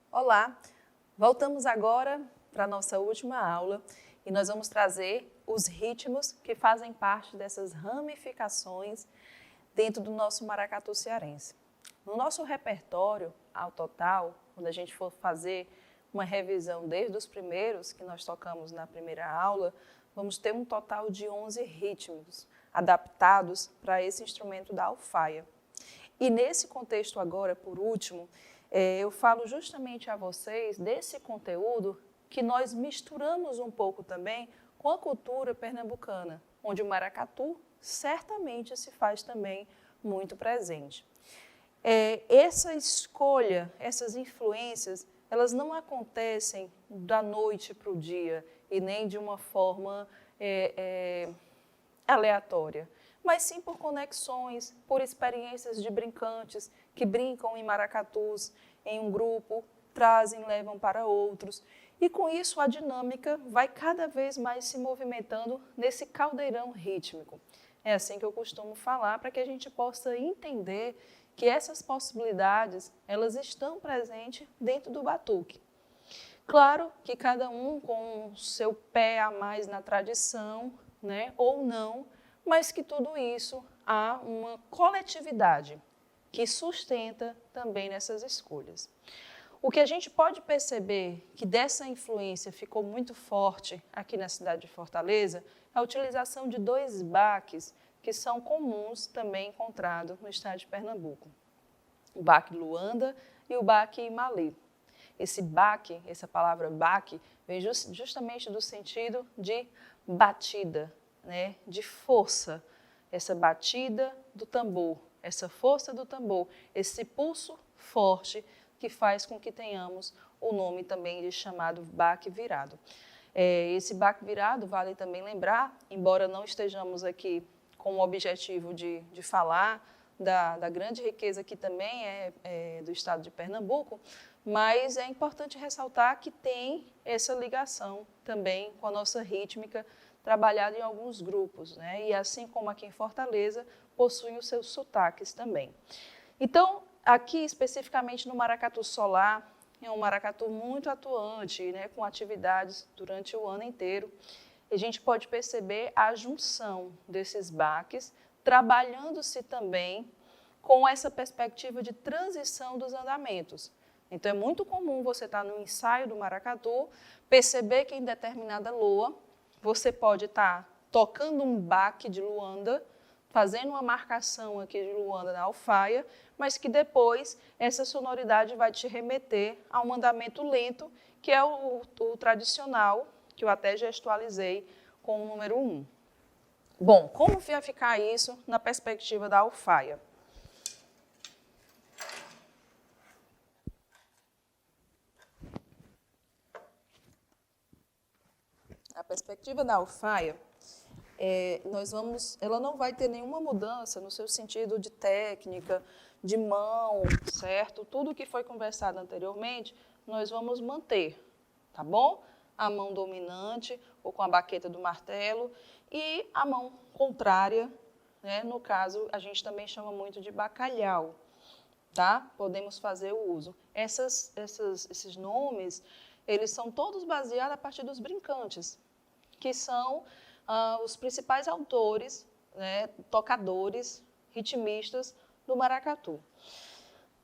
Olá, voltamos agora para a nossa última aula e nós vamos trazer os ritmos que fazem parte dessas ramificações dentro do nosso maracatu cearense. No nosso repertório, ao total, quando a gente for fazer uma revisão desde os primeiros que nós tocamos na primeira aula, vamos ter um total de 11 ritmos adaptados para esse instrumento da alfaia. E nesse contexto agora, por último, eu falo justamente a vocês desse conteúdo que nós misturamos um pouco também com a cultura pernambucana, onde o maracatu certamente se faz também muito presente. Essa escolha, essas influências, elas não acontecem da noite para o dia e nem de uma forma aleatória, mas sim por conexões, por experiências de brincantes que brincam em maracatus em um grupo, trazem, levam para outros. E com isso a dinâmica vai cada vez mais se movimentando nesse caldeirão rítmico. É assim que eu costumo falar, para que a gente possa entender que essas possibilidades, elas estão presentes dentro do batuque. Claro que cada um com o seu pé a mais na tradição, né, ou não, mas que tudo isso há uma coletividade que sustenta também nessas escolhas. O que a gente pode perceber que dessa influência ficou muito forte aqui na cidade de Fortaleza é a utilização de dois baques que são comuns também encontrados no estado de Pernambuco. O baque Luanda e o baque Imalê. Esse baque, essa palavra baque, vem justamente do sentido de batida, né? De força. Essa batida do tambor, essa força do tambor, esse pulso forte que faz com que tenhamos o nome também de chamado baque virado. Esse baque virado, vale também lembrar, embora não estejamos aqui com o objetivo de falar da grande riqueza que também é do estado de Pernambuco, mas é importante ressaltar que tem essa ligação também com a nossa rítmica, trabalhada em alguns grupos, né? E assim como aqui em Fortaleza, possuem os seus sotaques também. Então, aqui especificamente no maracatu solar, é um maracatu muito atuante, né? Com atividades durante o ano inteiro. A gente pode perceber a junção desses baques, trabalhando-se também com essa perspectiva de transição dos andamentos. Então, é muito comum você estar no ensaio do maracatu, perceber que em determinada loa, você pode estar tocando um baque de luanda, fazendo uma marcação aqui de luanda na alfaia, mas que depois essa sonoridade vai te remeter a um andamento lento, que é o tradicional, que eu até gestualizei com o número 1. Bom, como vai ficar isso na perspectiva da alfaia? A perspectiva da alfaia, ela não vai ter nenhuma mudança no seu sentido de técnica, de mão, certo? Tudo que foi conversado anteriormente, nós vamos manter, tá bom? A mão dominante, ou com a baqueta do martelo, e a mão contrária, né? No caso, a gente também chama muito de bacalhau, tá? Podemos fazer o uso. Esses nomes, eles são todos baseados a partir dos brincantes, que são os principais autores, né, tocadores, ritmistas do maracatu.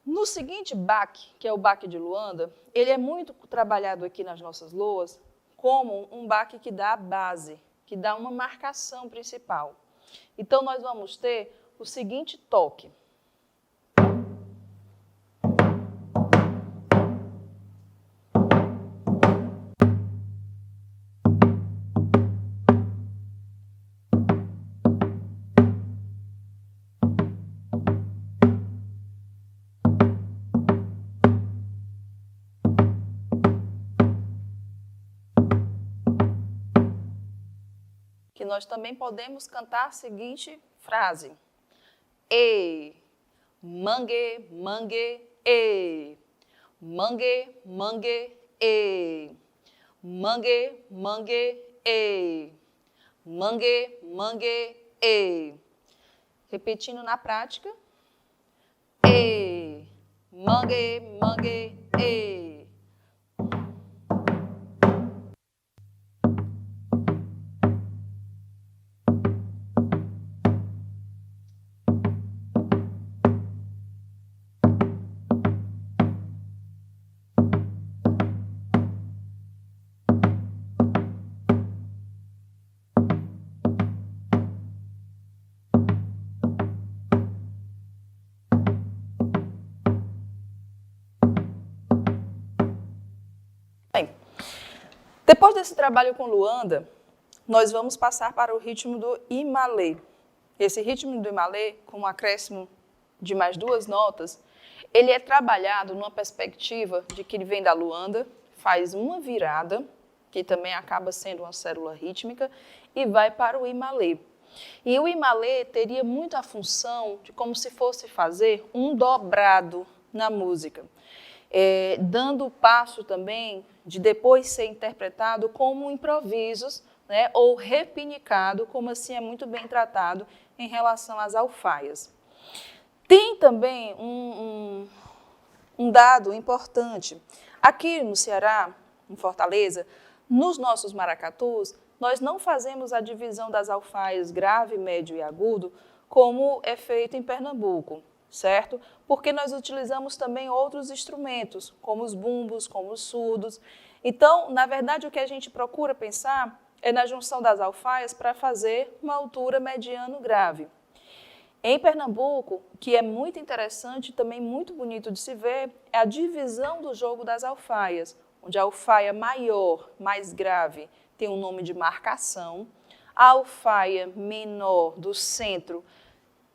No seguinte baque, que é o baque de Luanda, ele é muito trabalhado aqui nas nossas loas como um baque que dá a base, que dá uma marcação principal. Então, nós vamos ter o seguinte toque. Que nós também podemos cantar a seguinte frase. E, mangue, mangue, e. Mangue, mangue, e. Mangue, mangue, e. Mangue, mangue, e. Repetindo na prática. E, mangue, mangue, e. Bem, depois desse trabalho com Luanda, nós vamos passar para o ritmo do Imalé. Esse ritmo do Imalé, com um acréscimo de mais 2 notas, ele é trabalhado numa perspectiva de que ele vem da Luanda, faz uma virada, que também acaba sendo uma célula rítmica, e vai para o Imalé. E o Imalé teria muito a função de como se fosse fazer um dobrado na música. Dando o passo também de depois ser interpretado como improvisos, né, ou repinicado, como assim é muito bem tratado em relação às alfaias. Tem também um dado importante. Aqui no Ceará, em Fortaleza, nos nossos maracatus, nós não fazemos a divisão das alfaias grave, médio e agudo como é feito em Pernambuco, certo? Porque nós utilizamos também outros instrumentos, como os bumbos, como os surdos. Então, na verdade, o que a gente procura pensar é na junção das alfaias para fazer uma altura mediano-grave. Em Pernambuco, o que é muito interessante e também muito bonito de se ver, é a divisão do jogo das alfaias, onde a alfaia maior, mais grave, tem um nome de marcação, a alfaia menor do centro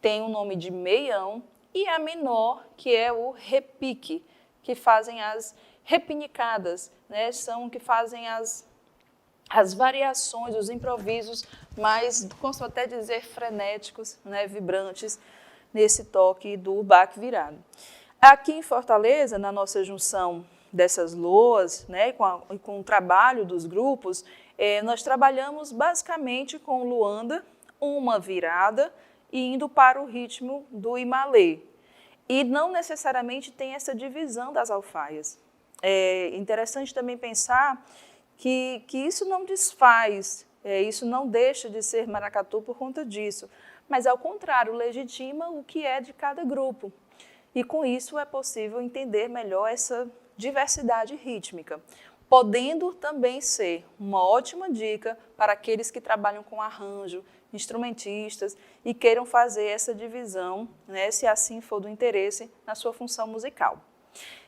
tem um nome de meião, e a menor, que é o repique, que fazem as repinicadas, né? São que fazem as variações, os improvisos mais, posso até dizer, frenéticos, né? Vibrantes, nesse toque do baque virado. Aqui em Fortaleza, na nossa junção dessas loas, né? Com o trabalho dos grupos, nós trabalhamos basicamente com Luanda, uma virada, e indo para o ritmo do Imalé. E não necessariamente tem essa divisão das alfaias. É interessante também pensar que isso não desfaz, isso não deixa de ser maracatu por conta disso, mas, ao contrário, legitima o que é de cada grupo. E, com isso, é possível entender melhor essa diversidade rítmica, podendo também ser uma ótima dica para aqueles que trabalham com arranjo, instrumentistas, e queiram fazer essa divisão, né, se assim for do interesse, na sua função musical.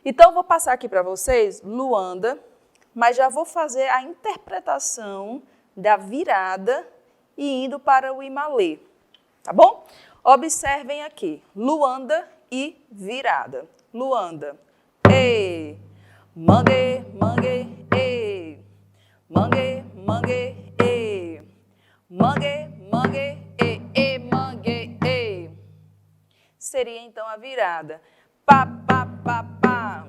Então, vou passar aqui para vocês Luanda, mas já vou fazer a interpretação da virada e indo para o Imalé, tá bom? Observem aqui, Luanda e virada. Luanda, e, mangue, mangue, e, mangue, mangue, e, mangue, mangue, e, mangue, e. Seria então a virada. Pá, pá, pá, pá.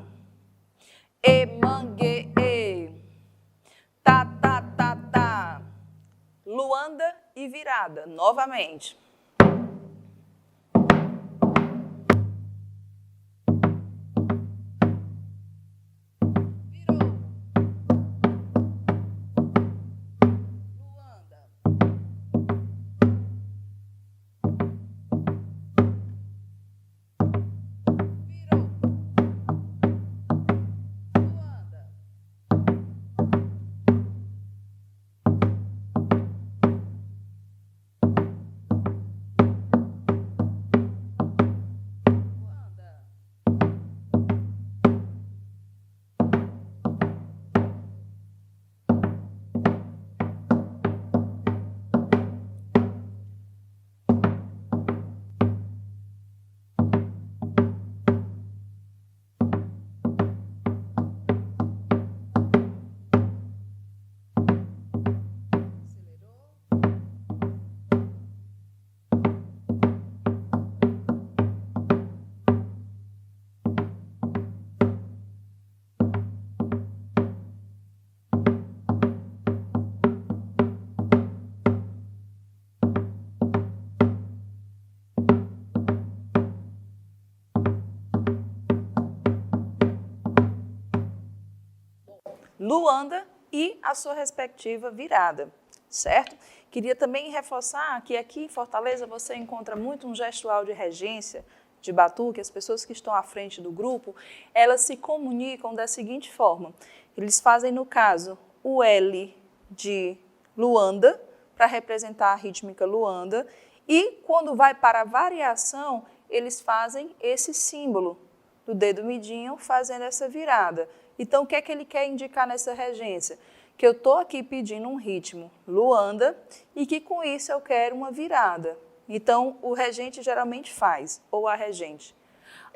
E, mangue, e. Tá, tá, tá, tá. Luanda e virada, novamente. Luanda e a sua respectiva virada, certo? Queria também reforçar que aqui em Fortaleza você encontra muito um gestual de regência, de batuque. As pessoas que estão à frente do grupo, elas se comunicam da seguinte forma. Eles fazem, no caso, o L de Luanda, para representar a rítmica Luanda, e quando vai para a variação, eles fazem esse símbolo do dedo midinho fazendo essa virada. Então, o que é que ele quer indicar nessa regência? Que eu estou aqui pedindo um ritmo Luanda e que com isso eu quero uma virada. Então, o regente geralmente faz, ou a regente.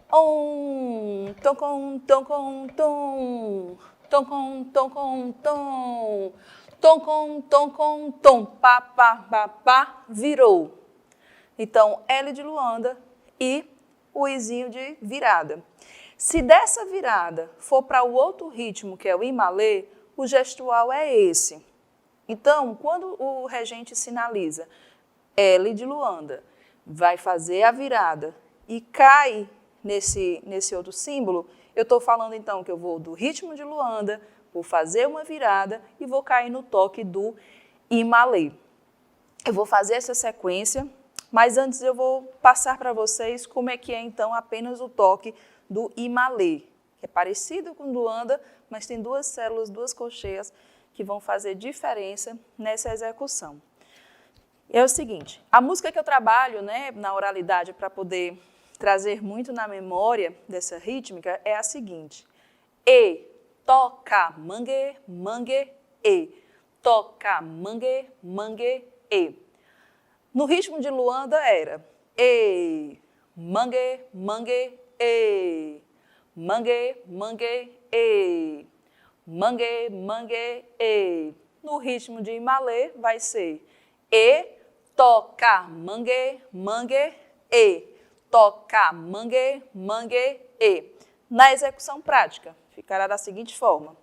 Tom com tom com tom, tom com tom com tom, tom com tom com tom, pá, pá, pá, pá, virou. Então, L de Luanda e o izinho de virada. Se dessa virada for para o outro ritmo, que é o Imalê, o gestual é esse. Então, quando o regente sinaliza L de Luanda, vai fazer a virada e cai nesse outro símbolo, eu estou falando então que eu vou do ritmo de Luanda, vou fazer uma virada e vou cair no toque do Imalê. Eu vou fazer essa sequência, mas antes eu vou passar para vocês como é que é então apenas o toque do Imalê, que é parecido com o Luanda, mas tem duas células, duas colcheias que vão fazer diferença nessa execução. É o seguinte, a música que eu trabalho, né, na oralidade para poder trazer muito na memória dessa rítmica é a seguinte. E, toca, mangue, mangue, e. Toca, mangue, mangue, e. No ritmo de Luanda era e, mangue, mangue, e. Mangue, mangue, e. Mangue, mangue, e. No ritmo de Imalê vai ser e, toca, mangue, mangue, e. Toca, mangue, mangue, e. Na execução prática, ficará da seguinte forma.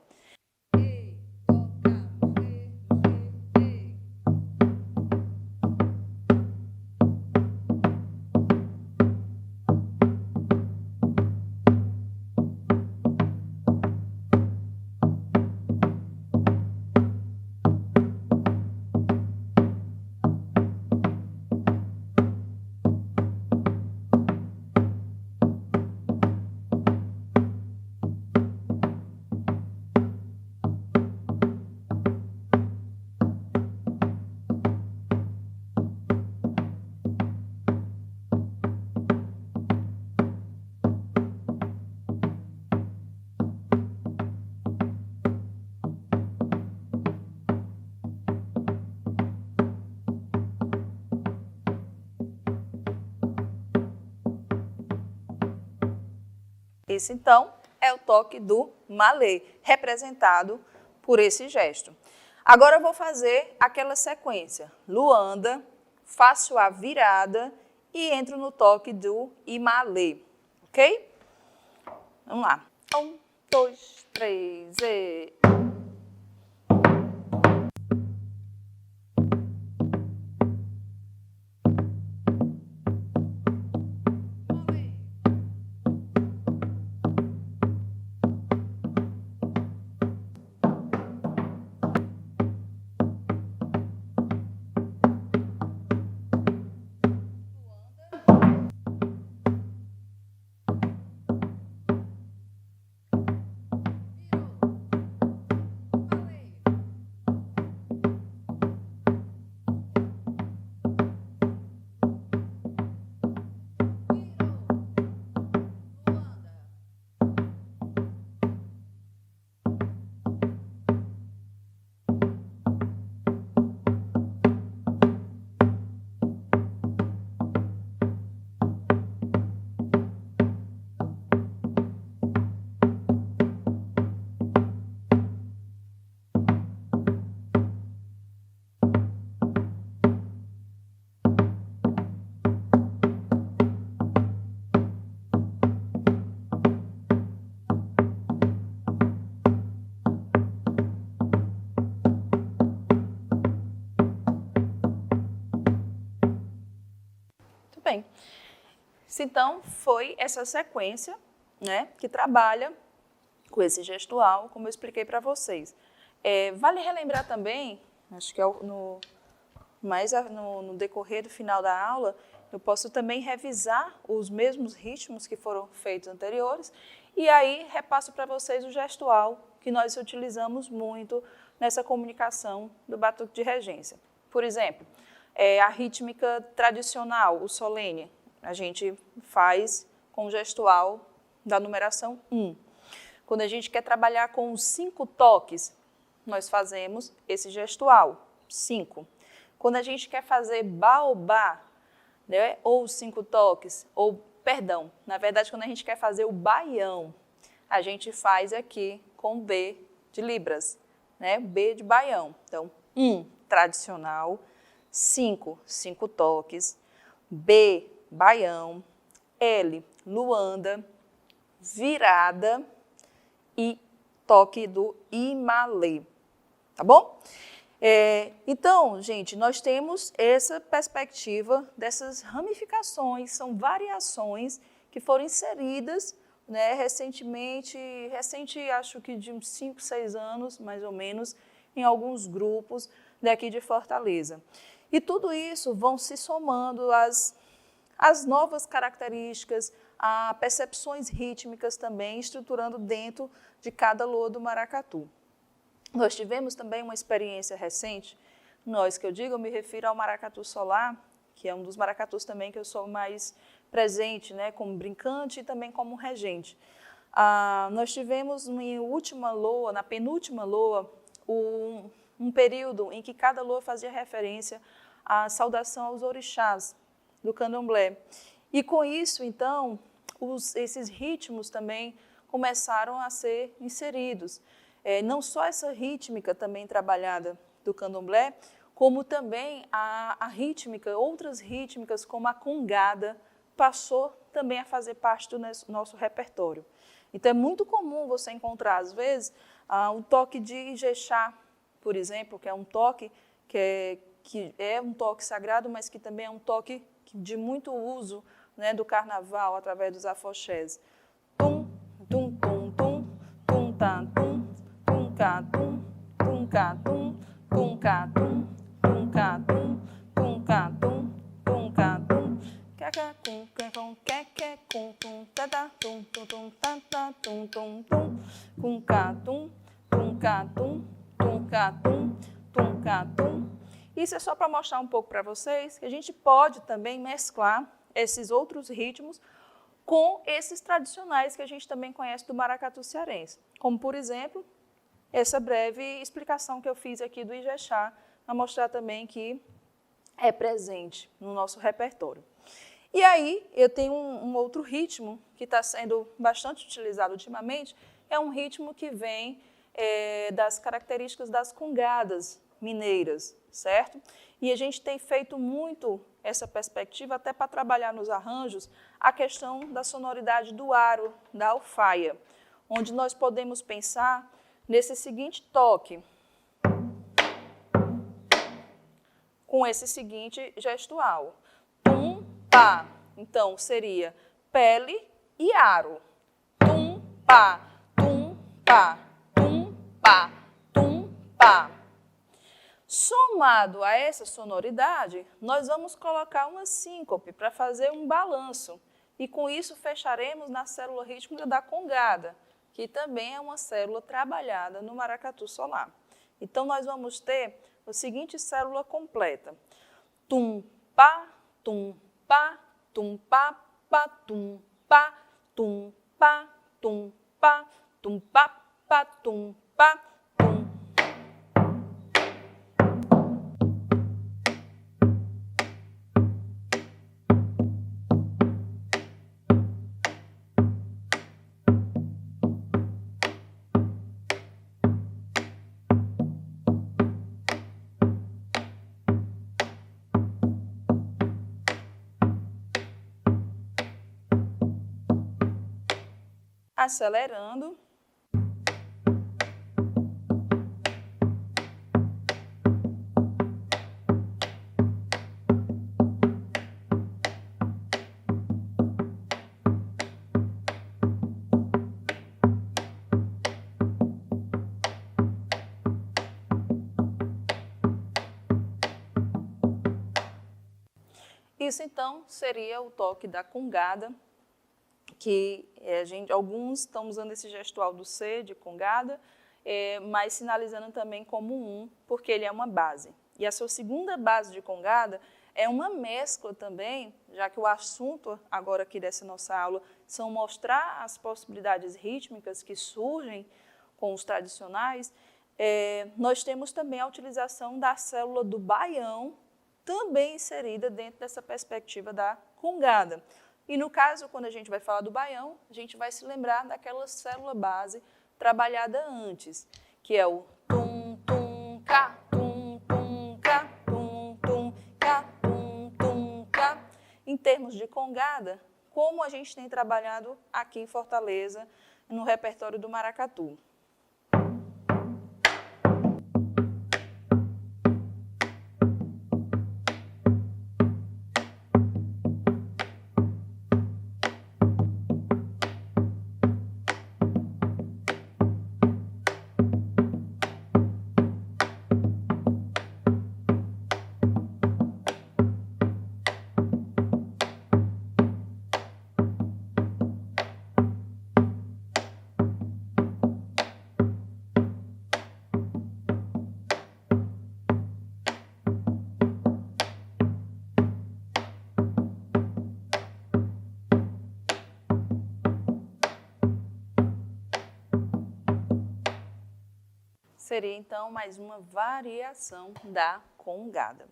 Esse, então, é o toque do malê, representado por esse gesto. Agora eu vou fazer aquela sequência. Luanda, faço a virada e entro no toque do Imalê, ok? Vamos lá. 1, 2, 3 e... Bem, então foi essa sequência, né, que trabalha com esse gestual, como eu expliquei para vocês. Vale relembrar também, acho que no decorrer do final da aula, eu posso também revisar os mesmos ritmos que foram feitos anteriores e aí repasso para vocês o gestual que nós utilizamos muito nessa comunicação do batuque de regência. Por exemplo, a rítmica tradicional, o solene, a gente faz com o gestual da numeração 1. Quando a gente quer trabalhar com os 5 toques, nós fazemos esse gestual, 5. Quando a gente quer fazer baobá, né, ou 5 toques, na verdade, quando a gente quer fazer o baião, a gente faz aqui com B de Libras, né, B de baião. Então, 1, tradicional, 5 toques, B, baião, L, luanda, virada e toque do imalê, tá bom? Então, gente, nós temos essa perspectiva dessas ramificações, são variações que foram inseridas, né, recente, acho que de uns 5, 6 anos, mais ou menos, em alguns grupos daqui de Fortaleza. E tudo isso vão se somando às novas características, a percepções rítmicas também, estruturando dentro de cada lua do maracatu. Nós tivemos também uma experiência recente, que eu digo, eu me refiro ao maracatu solar, que é um dos maracatus também que eu sou mais presente, né, como brincante e também como regente. Nós tivemos na penúltima loa, um período em que cada loa fazia referência à saudação aos orixás do candomblé. E com isso, então, esses ritmos também começaram a ser inseridos. Não só essa rítmica também trabalhada do candomblé, como também a rítmica, outras rítmicas como a congada, passou também a fazer parte do nosso repertório. Então é muito comum você encontrar, às vezes, um toque de Ijexá, por exemplo, que é um toque que é um toque sagrado, mas que também é um toque de muito uso, né, do carnaval, através dos afoxés. Tum, tum, tum, tum, tum, tá, tum, tum, cá, tum, tum, cá, tum, tum, cá, tum, tum, cá, tum, tum, cá, tum, tum, cá, tum, cá, tum, que, tum, tum, tá, tá, tum, tum, tum, tá, tá, tum, tum, tum, tum, cá, tum, cá, tum, cá, tum, cá, tum. Isso é só para mostrar um pouco para vocês que a gente pode também mesclar esses outros ritmos com esses tradicionais que a gente também conhece do maracatu cearense. Como, por exemplo, essa breve explicação que eu fiz aqui do Ijexá, a mostrar também que é presente no nosso repertório. E aí, eu tenho um outro ritmo que está sendo bastante utilizado ultimamente, é um ritmo que vem das características das congadas mineiras, certo? E a gente tem feito muito essa perspectiva, até para trabalhar nos arranjos, a questão da sonoridade do aro, da alfaia, onde nós podemos pensar nesse seguinte toque, com esse seguinte gestual. Tum, pá. Então, seria pele e aro. Tum, pá, tum, pá, tum, pá, tum, pá. Somado a essa sonoridade, nós vamos colocar uma síncope para fazer um balanço. E com isso fecharemos na célula rítmica da congada, que também é uma célula trabalhada no maracatu solar. Então, nós vamos ter a seguinte célula completa. Tum, pá, tum, pá, tum, pá, pá, tum, pá, tum, pá, tum, pá, tum, pá, pá, tum, pá, tum. Acelerando. Isso, então, seria o toque da congada, que alguns estão usando esse gestual do C, de congada, mas sinalizando também como um, porque ele é uma base. E a sua segunda base de congada é uma mescla também, já que o assunto agora aqui dessa nossa aula são mostrar as possibilidades rítmicas que surgem com os tradicionais, nós temos também a utilização da célula do baião, também inserida dentro dessa perspectiva da congada. E no caso, quando a gente vai falar do baião, a gente vai se lembrar daquela célula base trabalhada antes, que é o tum, tum, cá, tum, tum, cá, tum, tum, cá, tum, tum, cá. Em termos de congada, como a gente tem trabalhado aqui em Fortaleza, no repertório do maracatu. Seria, então, mais uma variação da congada.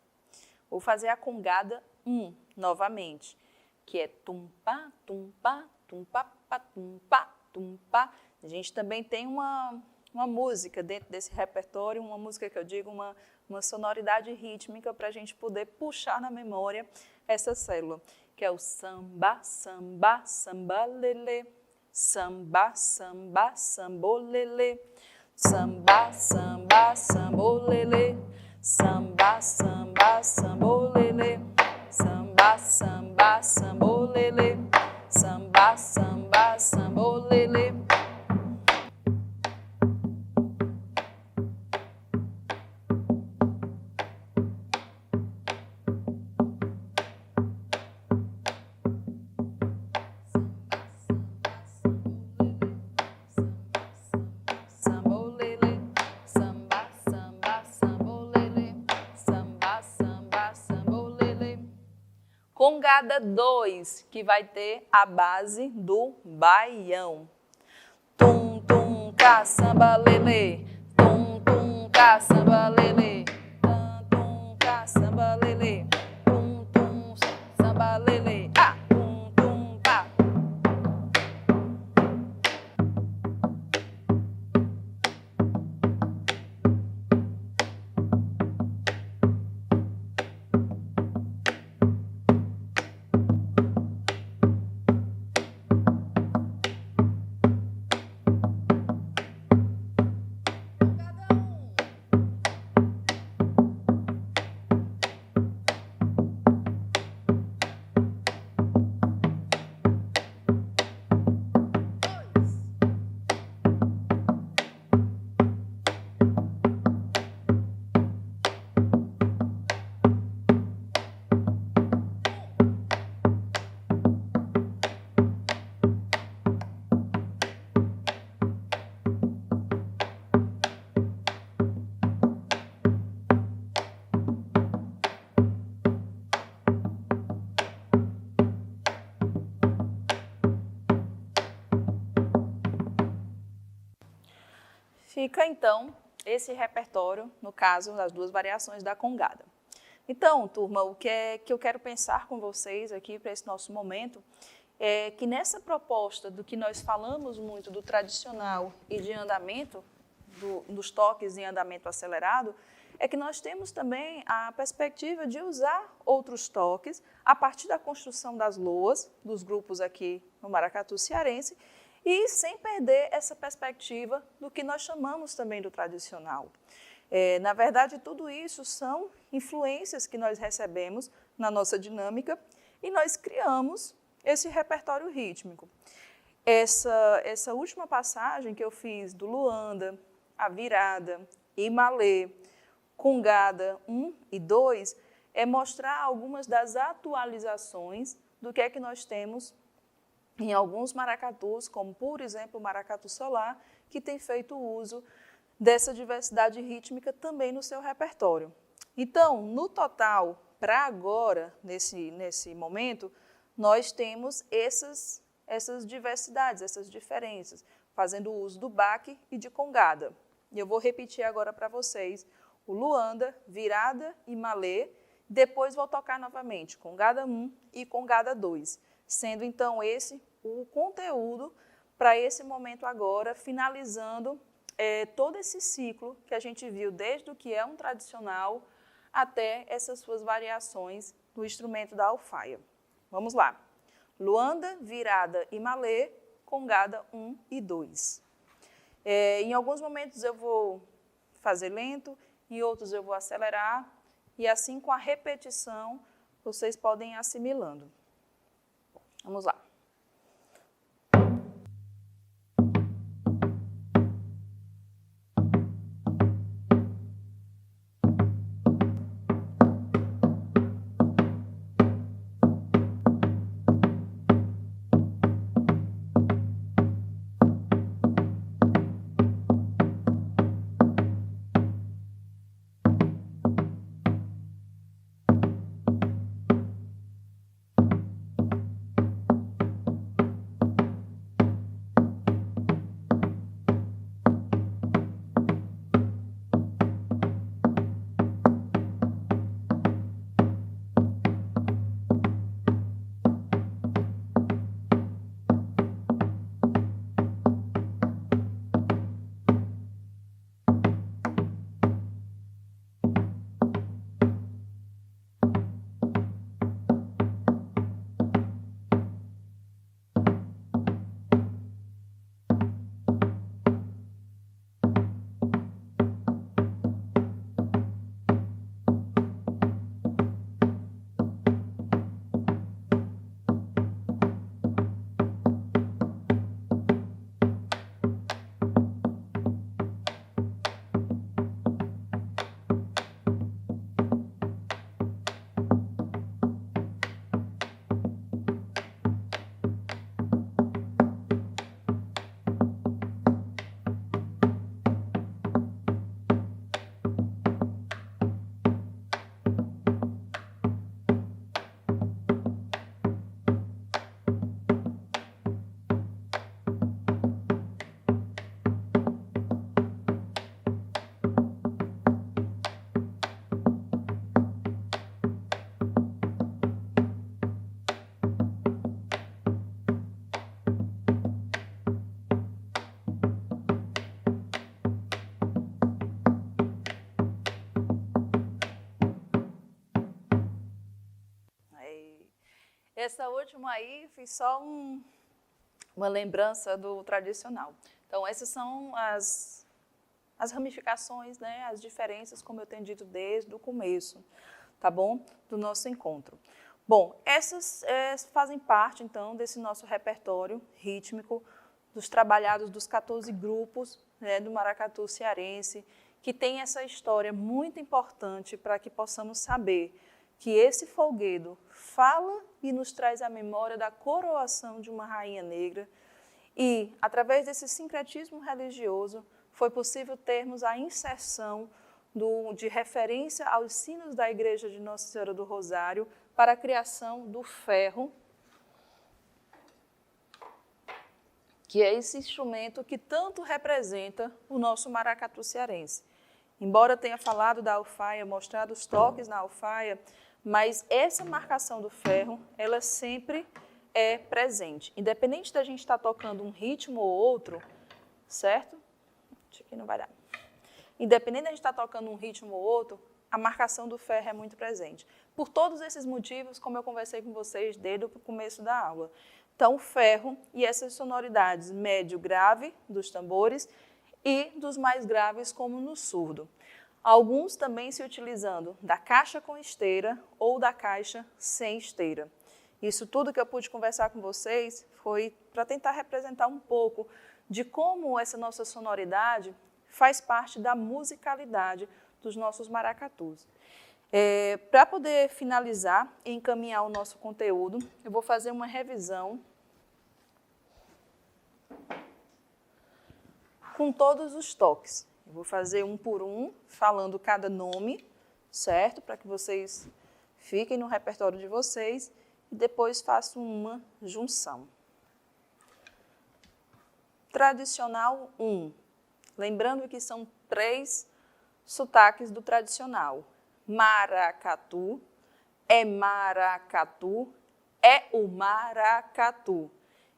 Vou fazer a congada 1 novamente, que é tum-pá, tum-pá, tum-pá, pá, tum-pá, tum-pá. A gente também tem uma música dentro desse repertório, uma música que eu digo, uma sonoridade rítmica para a gente poder puxar na memória essa célula, que é o samba, samba, samba, lelê, samba, samba, sambolelê. Samba, samba, sambolelê, samba, samba, sambolelê, samba, samba, sambolelê, samba, samba, sambolelê. Congada 2, que vai ter a base do baião. Tum, tum, cá, samba, lelê. Tum, tum, cá, samba, lelê. Tum, cá, samba, lelê. Tum, tum, samba, lelê. Ah, tum, tum, cá. Fica, então, esse repertório, no caso, das duas variações da congada. Então, turma, o que eu quero pensar com vocês aqui para esse nosso momento é que nessa proposta do que nós falamos muito do tradicional e de andamento, dos toques em andamento acelerado, é que nós temos também a perspectiva de usar outros toques a partir da construção das loas, dos grupos aqui no maracatu cearense, e sem perder essa perspectiva do que nós chamamos também do tradicional. Na verdade, tudo isso são influências que nós recebemos na nossa dinâmica e nós criamos esse repertório rítmico. Essa última passagem que eu fiz do Luanda, a virada, Imalê, Congada 1 e 2, é mostrar algumas das atualizações do que é que nós temos em alguns maracatus, como, por exemplo, o maracatu solar, que tem feito uso dessa diversidade rítmica também no seu repertório. Então, no total, para agora, nesse momento, nós temos essas diversidades, essas diferenças, fazendo uso do baque e de congada. E eu vou repetir agora para vocês o luanda, virada e malê, depois vou tocar novamente congada 1 e congada 2, sendo então esse o conteúdo para esse momento agora, finalizando todo esse ciclo que a gente viu desde o que é um tradicional até essas suas variações do instrumento da alfaia. Vamos lá. Luanda, virada e malê, congada 1 e 2. Em alguns momentos eu vou fazer lento, em outros eu vou acelerar, e assim com a repetição vocês podem ir assimilando. Vamos lá. Essa última aí fiz só uma lembrança do tradicional. Então, essas são as ramificações, né, as diferenças, como eu tenho dito desde o começo, tá bom? Do nosso encontro. Bom, essas fazem parte, então, desse nosso repertório rítmico, dos trabalhados dos 14 grupos, né, do maracatu cearense, que tem essa história muito importante para que possamos saber que esse folguedo fala e nos traz a memória da coroação de uma rainha negra e, através desse sincretismo religioso, foi possível termos a inserção de referência aos sinos da Igreja de Nossa Senhora do Rosário para a criação do ferro, que é esse instrumento que tanto representa o nosso maracatu cearense. Embora tenha falado da alfaia, mostrado os toques na alfaia, mas essa marcação do ferro, ela sempre é presente. Independente da gente estar tocando um ritmo ou outro, certo? Acho que não vai dar. Independente da gente estar tocando um ritmo ou outro, a marcação do ferro é muito presente. Por todos esses motivos, como eu conversei com vocês desde o começo da aula. Então, o ferro e essas sonoridades médio-grave dos tambores e dos mais graves, como no surdo. Alguns também se utilizando da caixa com esteira ou da caixa sem esteira. Isso tudo que eu pude conversar com vocês foi para tentar representar um pouco de como essa nossa sonoridade faz parte da musicalidade dos nossos maracatus. Para poder finalizar e encaminhar o nosso conteúdo, eu vou fazer uma revisão com todos os toques. Eu vou fazer um por um, falando cada nome, certo? Para que vocês fiquem no repertório de vocês e depois faço uma junção. Tradicional 1. Lembrando que são 3 sotaques do tradicional. Maracatu, é maracatu, é o maracatu.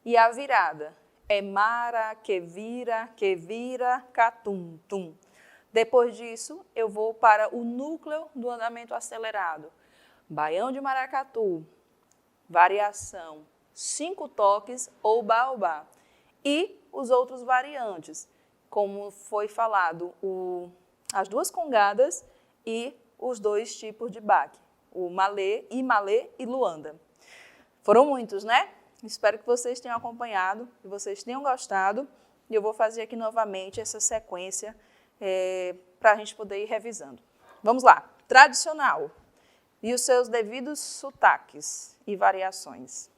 E a virada é mara, que vira, catum, tum. Depois disso, eu vou para o núcleo do andamento acelerado. Baião de maracatu, variação, 5 toques ou baobá. E os outros variantes, como foi falado, as 2 congadas e os 2 tipos de baque, o malê e luanda. Foram muitos, né? Espero que vocês tenham acompanhado, que vocês tenham gostado. E eu vou fazer aqui novamente essa sequência para a gente poder ir revisando. Vamos lá. Tradicional e os seus devidos sotaques e variações.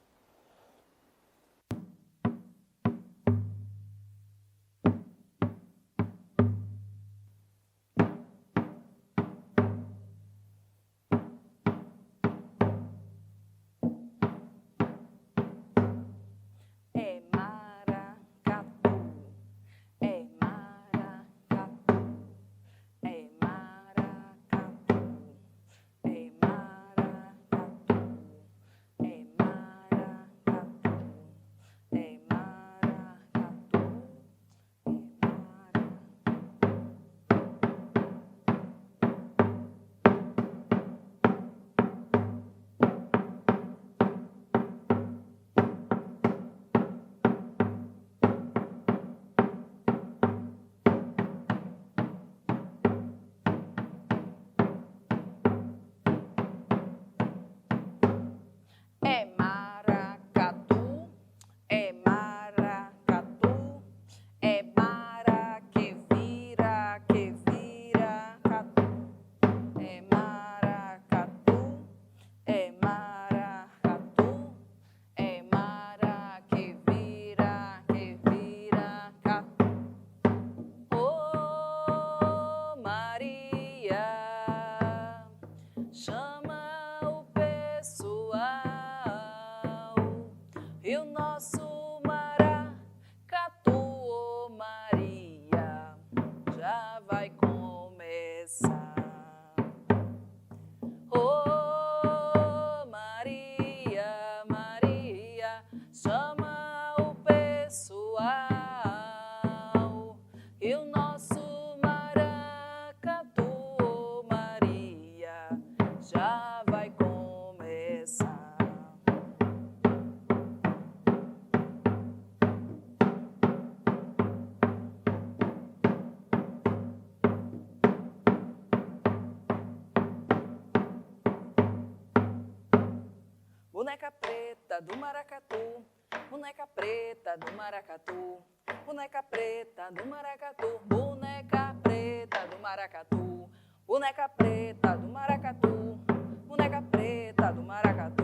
Boneca preta do maracatu, boneca preta do maracatu, boneca preta do maracatu, boneca preta do maracatu, boneca preta do maracatu, boneca preta do maracatu,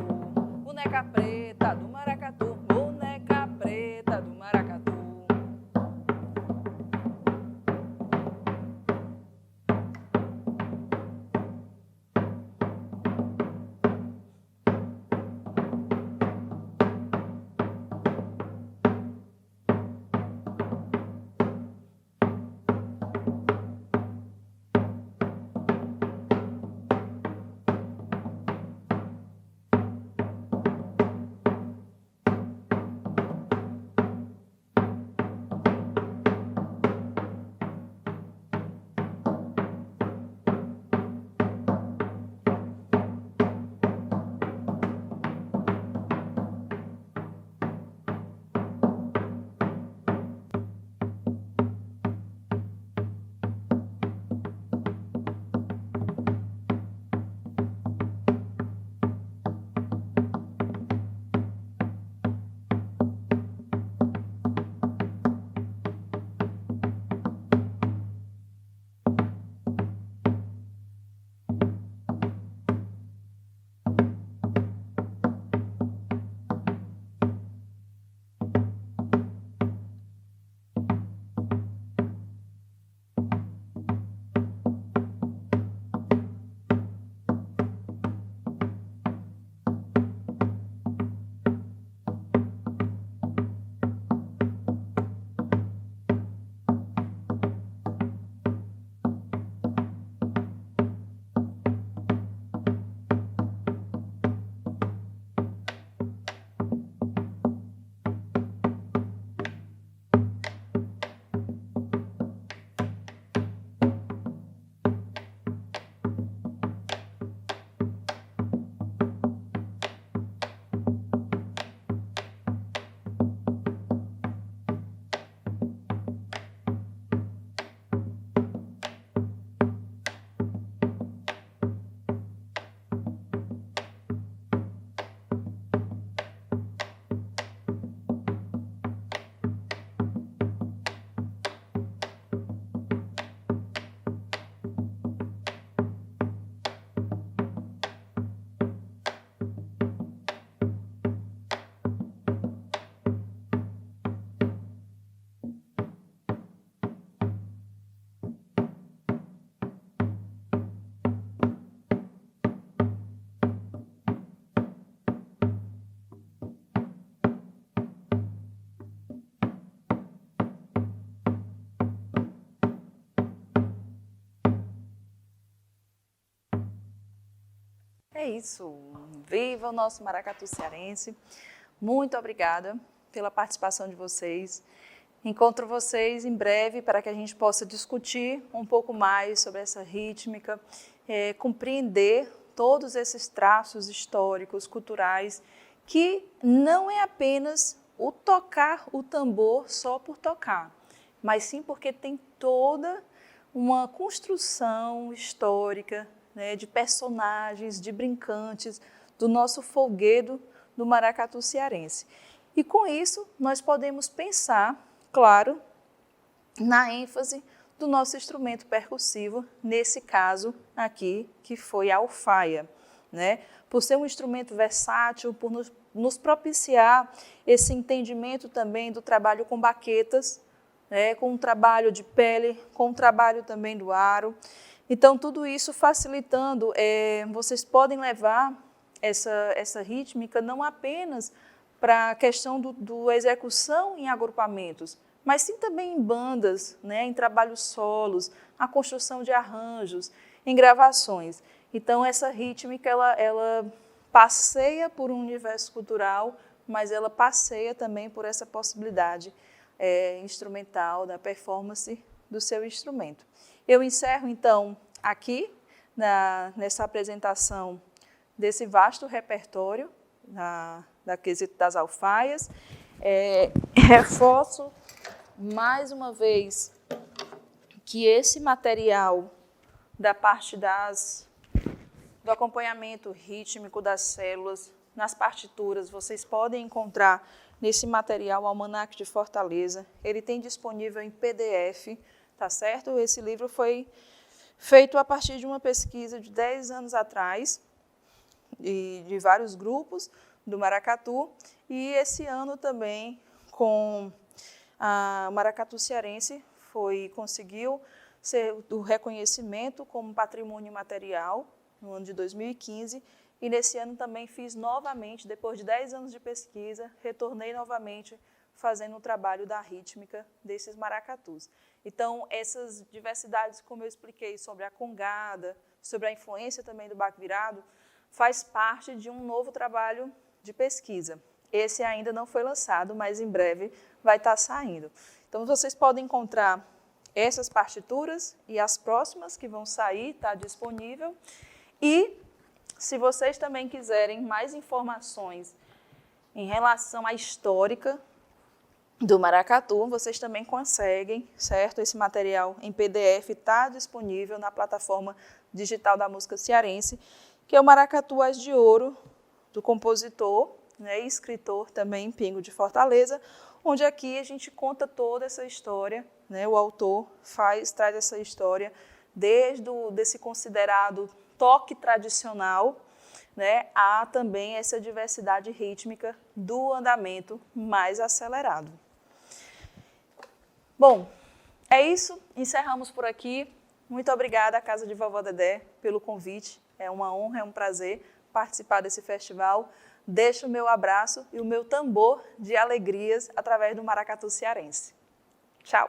boneca preta do maracatu, boneca preta do maracatu. É isso. Viva o nosso maracatu cearense. Muito obrigada pela participação de vocês. Encontro vocês em breve para que a gente possa discutir um pouco mais sobre essa rítmica, compreender todos esses traços históricos, culturais, que não é apenas o tocar o tambor só por tocar, mas sim porque tem toda uma construção histórica, né, de personagens, de brincantes, do nosso folguedo do maracatu cearense. E com isso, nós podemos pensar, claro, na ênfase do nosso instrumento percussivo, nesse caso aqui, que foi a alfaia, né? Por ser um instrumento versátil, por nos propiciar esse entendimento também do trabalho com baquetas, né? Com o trabalho de pele, com o trabalho também do aro. Então, tudo isso facilitando, vocês podem levar essa rítmica não apenas para a questão do execução em agrupamentos, mas sim também em bandas, né, em trabalhos solos, a construção de arranjos, em gravações. Então, essa rítmica, ela passeia por um universo cultural, mas ela passeia também por essa possibilidade instrumental, da performance do seu instrumento. Eu encerro, então, aqui, nessa apresentação desse vasto repertório da quesito das alfaias. Reforço mais uma vez que esse material da parte do acompanhamento rítmico das células, nas partituras, vocês podem encontrar nesse material Almanaque de Fortaleza. Ele tem disponível em PDF, tá certo? Esse livro foi feito a partir de uma pesquisa de 10 anos atrás, e de vários grupos do maracatu, e esse ano também com o maracatu cearense conseguiu ser o reconhecimento como patrimônio material no ano de 2015, e nesse ano também fiz novamente, depois de 10 anos de pesquisa, retornei novamente fazendo o trabalho da rítmica desses maracatus. Então, essas diversidades, como eu expliquei, sobre a congada, sobre a influência também do baque virado, faz parte de um novo trabalho de pesquisa. Esse ainda não foi lançado, mas em breve vai estar saindo. Então, vocês podem encontrar essas partituras e as próximas que vão sair, está disponível. E, se vocês também quiserem mais informações em relação à histórica do maracatu, vocês também conseguem, certo? Esse material em PDF está disponível na plataforma digital da música cearense, que é o Maracatuás de Ouro, do compositor, né, e escritor também, Pingo de Fortaleza, onde aqui a gente conta toda essa história, né, o autor traz essa história desde desse considerado toque tradicional, né, a também essa diversidade rítmica do andamento mais acelerado. Bom, é isso, encerramos por aqui. Muito obrigada à Casa de Vovó Dedé pelo convite. É uma honra, é um prazer participar desse festival. Deixo o meu abraço e o meu tambor de alegrias através do maracatu cearense. Tchau!